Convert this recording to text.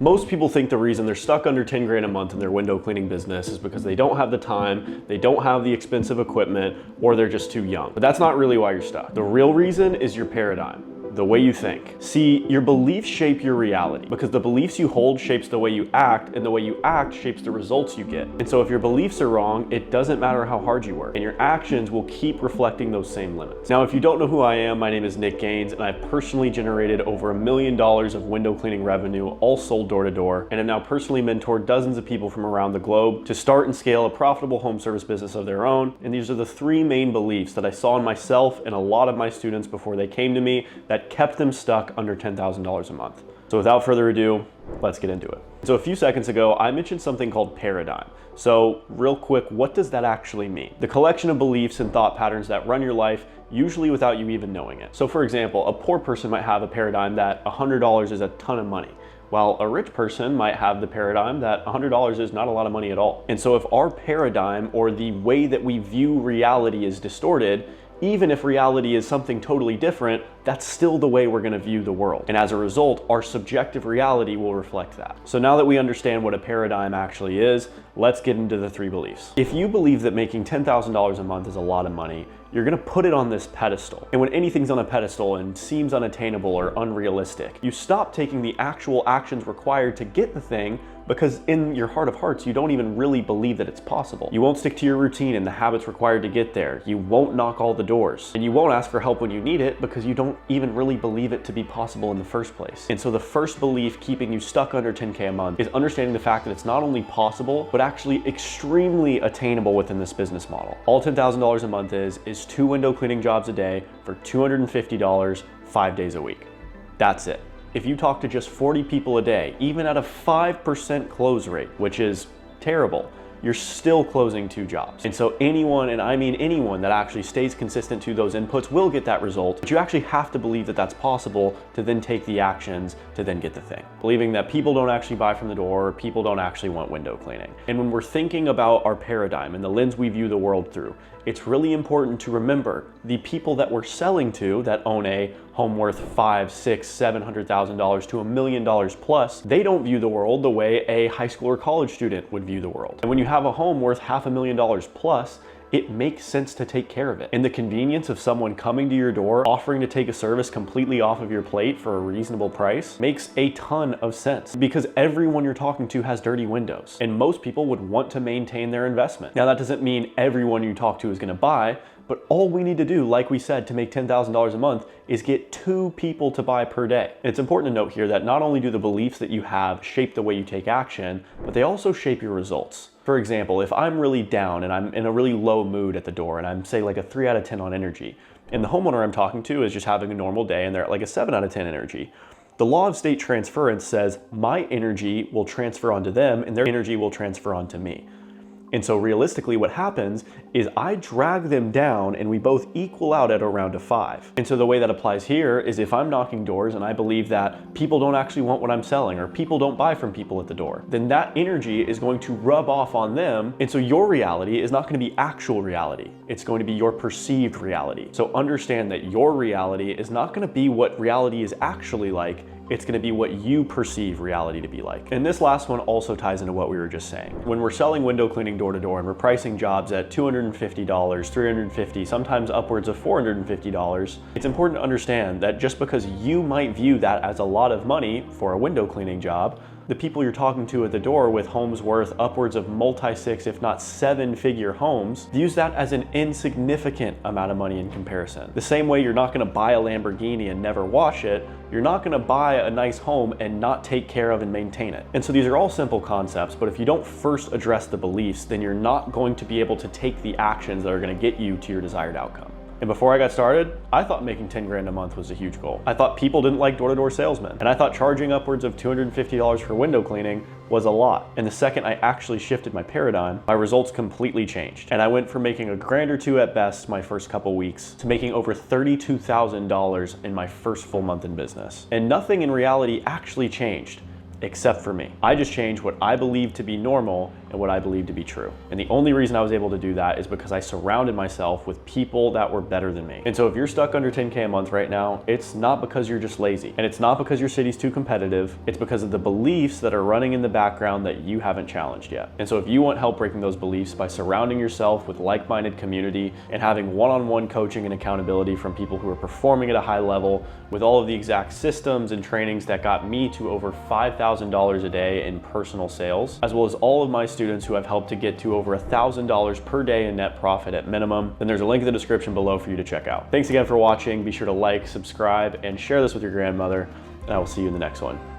Most people think the reason they're stuck under 10 grand a month in their window cleaning business is because they don't have the time, they don't have the expensive equipment, or they're just too young. But that's not really why you're stuck. The real reason is your paradigm. The way you think. See, your beliefs shape your reality because the beliefs you hold shapes the way you act, and the way you act shapes the results you get. And so if your beliefs are wrong, it doesn't matter how hard you work, and your actions will keep reflecting those same limits. Now, if you don't know who I am, my name is Nick Gaines, and I've personally generated over $1 million of window cleaning revenue, all sold door to door, and have now personally mentored dozens of people from around the globe to start and scale a profitable home service business of their own. And these are the three main beliefs that I saw in myself and a lot of my students before they came to me that kept them stuck under $10,000 a month. So without further ado, let's get into it. So a few seconds ago, I mentioned something called paradigm. So real quick, what does that actually mean? The collection of beliefs and thought patterns that run your life, usually without you even knowing it. So for example, a poor person might have a paradigm that $100 is a ton of money, while a rich person might have the paradigm that $100 is not a lot of money at all. And so if our paradigm, or the way that we view reality, is distorted, even if reality is something totally different, that's still the way we're going to view the world. And as a result, our subjective reality will reflect that. So now that we understand what a paradigm actually is, let's get into the three beliefs. If you believe that making $10,000 a month is a lot of money, you're going to put it on this pedestal. And when anything's on a pedestal and seems unattainable or unrealistic, you stop taking the actual actions required to get the thing, because in your heart of hearts, you don't even really believe that it's possible. You won't stick to your routine and the habits required to get there. You won't knock all the doors. And you won't ask for help when you need it because you don't even really believe it to be possible in the first place. And so the first belief keeping you stuck under 10K a month is understanding the fact that it's not only possible, but actually extremely attainable within this business model. All $10,000 a month is 2 window cleaning jobs a day for $250, 5 days a week. That's it. If you talk to just 40 people a day, even at a 5% close rate, which is terrible, you're still closing 2 jobs. And so anyone, and I mean anyone, that actually stays consistent to those inputs will get that result, but you actually have to believe that that's possible to then take the actions to then get the thing. Believing that people don't actually buy from the door, or people don't actually want window cleaning. And when we're thinking about our paradigm and the lens we view the world through, it's really important to remember the people that we're selling to that own a home worth $500,000, $600,000, $700,000 to $1 million plus, they don't view the world the way a high school or college student would view the world. And when you have a home worth $500,000 plus, it makes sense to take care of it. And the convenience of someone coming to your door, offering to take a service completely off of your plate for a reasonable price makes a ton of sense, because everyone you're talking to has dirty windows, and most people would want to maintain their investment. Now, that doesn't mean everyone you talk to is gonna buy, but all we need to do, like we said, to make $10,000 a month is get 2 people to buy per day. And it's important to note here that not only do the beliefs that you have shape the way you take action, but they also shape your results. For example, if I'm really down and I'm in a really low mood at the door, and I'm, say, like a 3 out of 10 on energy, and the homeowner I'm talking to is just having a normal day and they're at like a 7 out of 10 energy, the law of state transference says my energy will transfer onto them and their energy will transfer onto me. And so realistically, what happens is I drag them down and we both equal out at around a 5. And so the way that applies here is if I'm knocking doors and I believe that people don't actually want what I'm selling, or people don't buy from people at the door, then that energy is going to rub off on them. And so your reality is not going to be actual reality. It's going to be your perceived reality. So understand that your reality is not going to be what reality is actually like. It's going to be what you perceive reality to be like. And this last one also ties into what we were just saying. When we're selling window cleaning door to door and we're pricing jobs at $250, $350, sometimes upwards of $450, it's important to understand that just because you might view that as a lot of money for a window cleaning job, the people you're talking to at the door with homes worth upwards of multi-6, if not 7-figure homes, views that as an insignificant amount of money in comparison. The same way you're not gonna buy a Lamborghini and never wash it, you're not gonna buy a nice home and not take care of and maintain it. And so these are all simple concepts, but if you don't first address the beliefs, then you're not going to be able to take the actions that are gonna get you to your desired outcome. And before I got started, I thought making 10 grand a month was a huge goal. I thought people didn't like door-to-door salesmen. And I thought charging upwards of $250 for window cleaning was a lot. And the second I actually shifted my paradigm, my results completely changed. And I went from making a grand or two at best my first couple weeks to making over $32,000 in my first full month in business. And nothing in reality actually changed, except for me. I just changed what I believed to be normal, and and what I believe to be true. And the only reason I was able to do that is because I surrounded myself with people that were better than me. And so if you're stuck under 10K a month right now, it's not because you're just lazy. And it's not because your city's too competitive. It's because of the beliefs that are running in the background that you haven't challenged yet. And so if you want help breaking those beliefs by surrounding yourself with like-minded community and having one-on-one coaching and accountability from people who are performing at a high level with all of the exact systems and trainings that got me to over $5,000 a day in personal sales, as well as all of my students who I've helped to get to over $1,000 per day in net profit at minimum, then there's a link in the description below for you to check out. Thanks again for watching. Be sure to like, subscribe, and share this with your grandmother, and I will see you in the next one.